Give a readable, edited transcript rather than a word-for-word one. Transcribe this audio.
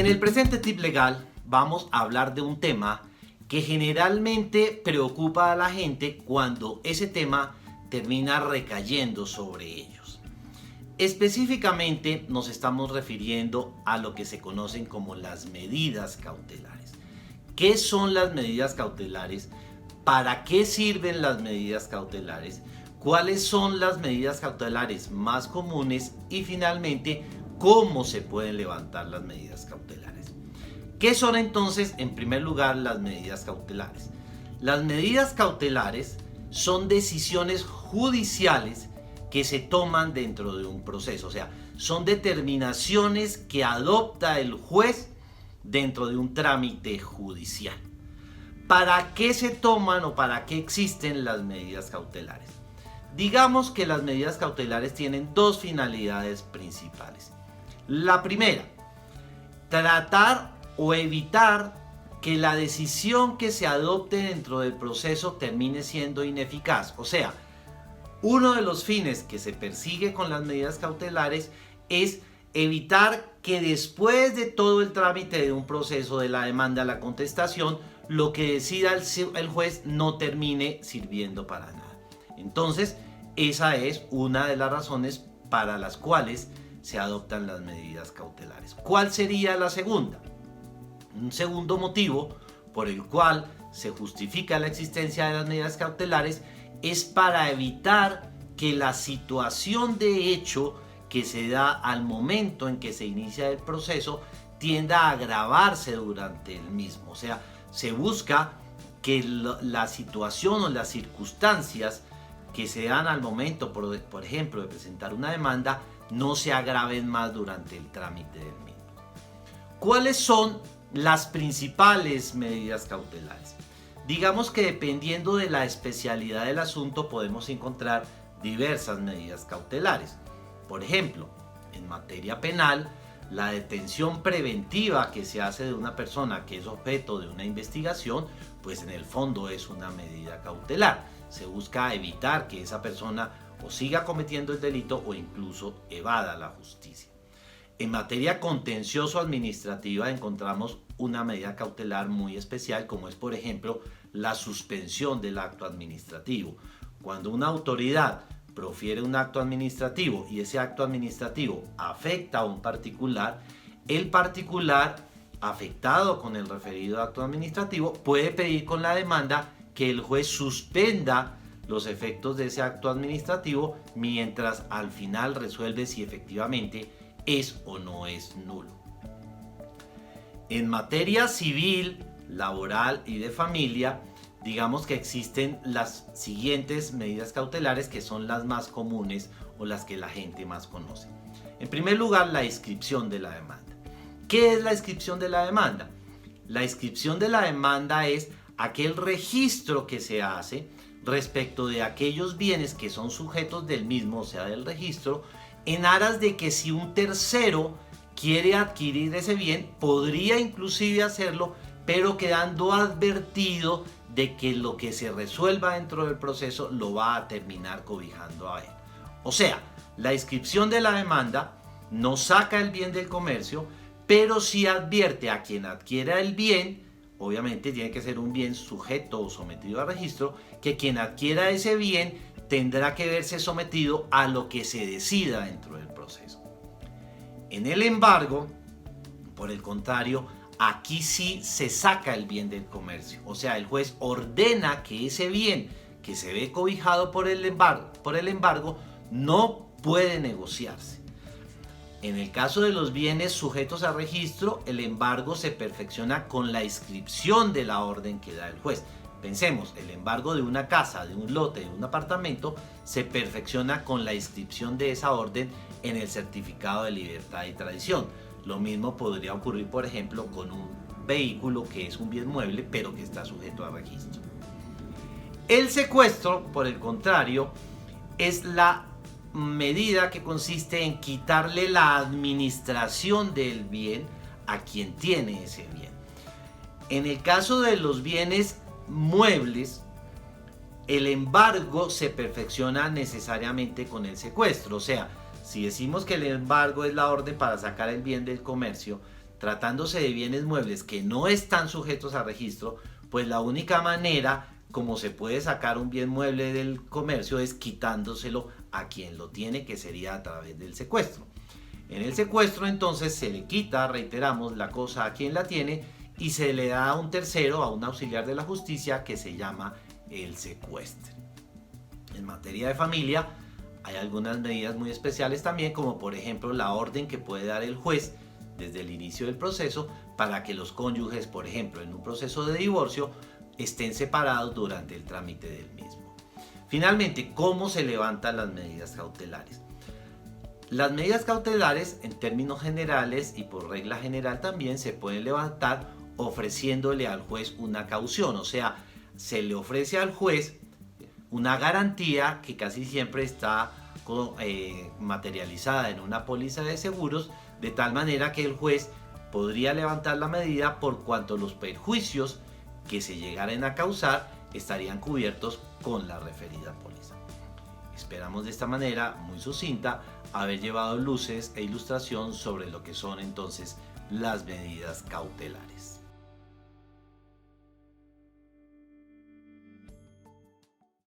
En el presente tip legal vamos a hablar de un tema que generalmente preocupa a la gente cuando ese tema termina recayendo sobre ellos. Específicamente nos estamos refiriendo a lo que se conocen como las medidas cautelares. ¿Qué son las medidas cautelares? ¿Para qué sirven las medidas cautelares? ¿Cuáles son las medidas cautelares más comunes? Y finalmente, ¿cómo se pueden levantar las medidas cautelares? ¿Qué son entonces, en primer lugar, las medidas cautelares? Las medidas cautelares son decisiones judiciales que se toman dentro de un proceso, o sea, son determinaciones que adopta el juez dentro de un trámite judicial. ¿Para qué se toman o para qué existen las medidas cautelares? Digamos que las medidas cautelares tienen dos finalidades principales. La primera, tratar o evitar que la decisión que se adopte dentro del proceso termine siendo ineficaz. O sea, uno de los fines que se persigue con las medidas cautelares es evitar que después de todo el trámite de un proceso, de la demanda a la contestación, lo que decida el juez no termine sirviendo para nada. Entonces, esa es una de las razones para las cuales se adoptan las medidas cautelares. ¿Cuál sería la segunda? Un segundo motivo por el cual se justifica la existencia de las medidas cautelares es para evitar que la situación de hecho que se da al momento en que se inicia el proceso tienda a agravarse durante el mismo. O sea, se busca que la situación o las circunstancias que se dan al momento, por ejemplo, de presentar una demanda, no se agraven más durante el trámite del mismo. ¿Cuáles son las principales medidas cautelares? Digamos que dependiendo de la especialidad del asunto podemos encontrar diversas medidas cautelares. Por ejemplo, en materia penal, la detención preventiva que se hace de una persona que es objeto de una investigación, pues en el fondo es una medida cautelar. Se busca evitar que esa persona o siga cometiendo el delito o incluso evada la justicia. En materia contencioso-administrativa encontramos una medida cautelar muy especial, como es, por ejemplo, la suspensión del acto administrativo. Cuando una autoridad profiere un acto administrativo y ese acto administrativo afecta a un particular, el particular afectado con el referido acto administrativo puede pedir con la demanda que el juez suspenda los efectos de ese acto administrativo mientras al final resuelve si efectivamente es o no es nulo. En materia civil, laboral y de familia, digamos que existen las siguientes medidas cautelares que son las más comunes o las que la gente más conoce. En primer lugar, la inscripción de la demanda. ¿Qué es la inscripción de la demanda? La inscripción de la demanda es aquel registro que se hace respecto de aquellos bienes que son sujetos del mismo, o sea, del registro, en aras de que si un tercero quiere adquirir ese bien, podría inclusive hacerlo, pero quedando advertido de que lo que se resuelva dentro del proceso lo va a terminar cobijando a él. O sea, la inscripción de la demanda no saca el bien del comercio, pero sí advierte a quien adquiera el bien, obviamente tiene que ser un bien sujeto o sometido a registro, que quien adquiera ese bien tendrá que verse sometido a lo que se decida dentro del proceso. En el embargo, por el contrario, aquí sí se saca el bien del comercio. O sea, el juez ordena que ese bien que se ve cobijado por el embargo no puede negociarse. En el caso de los bienes sujetos a registro, el embargo se perfecciona con la inscripción de la orden que da el juez. Pensemos, el embargo de una casa, de un lote, de un apartamento, se perfecciona con la inscripción de esa orden en el certificado de libertad y tradición. Lo mismo podría ocurrir, por ejemplo, con un vehículo que es un bien mueble, pero que está sujeto a registro. El secuestro, por el contrario, es la medida que consiste en quitarle la administración del bien a quien tiene ese bien. En el caso de los bienes muebles, el embargo se perfecciona necesariamente con el secuestro. O sea, si decimos que el embargo es la orden para sacar el bien del comercio, tratándose de bienes muebles que no están sujetos a registro, pues la única manera como se puede sacar un bien mueble del comercio es quitándoselo a quien lo tiene, que sería a través del secuestro. En el secuestro entonces se le quita, reiteramos, la cosa a quien la tiene y se le da a un tercero, a un auxiliar de la justicia que se llama el secuestre. En materia de familia hay algunas medidas muy especiales también, como por ejemplo la orden que puede dar el juez desde el inicio del proceso para que los cónyuges, por ejemplo, en un proceso de divorcio, estén separados durante el trámite del mismo. Finalmente, ¿cómo se levantan las medidas cautelares? Las medidas cautelares, en términos generales y por regla general también, se pueden levantar ofreciéndole al juez una caución, o sea, se le ofrece al juez una garantía que casi siempre está materializada en una póliza de seguros, de tal manera que el juez podría levantar la medida por cuanto los perjuicios que se llegaren a causar estarían cubiertos con la referida póliza. Esperamos de esta manera muy sucinta haber llevado luces e ilustración sobre lo que son entonces las medidas cautelares.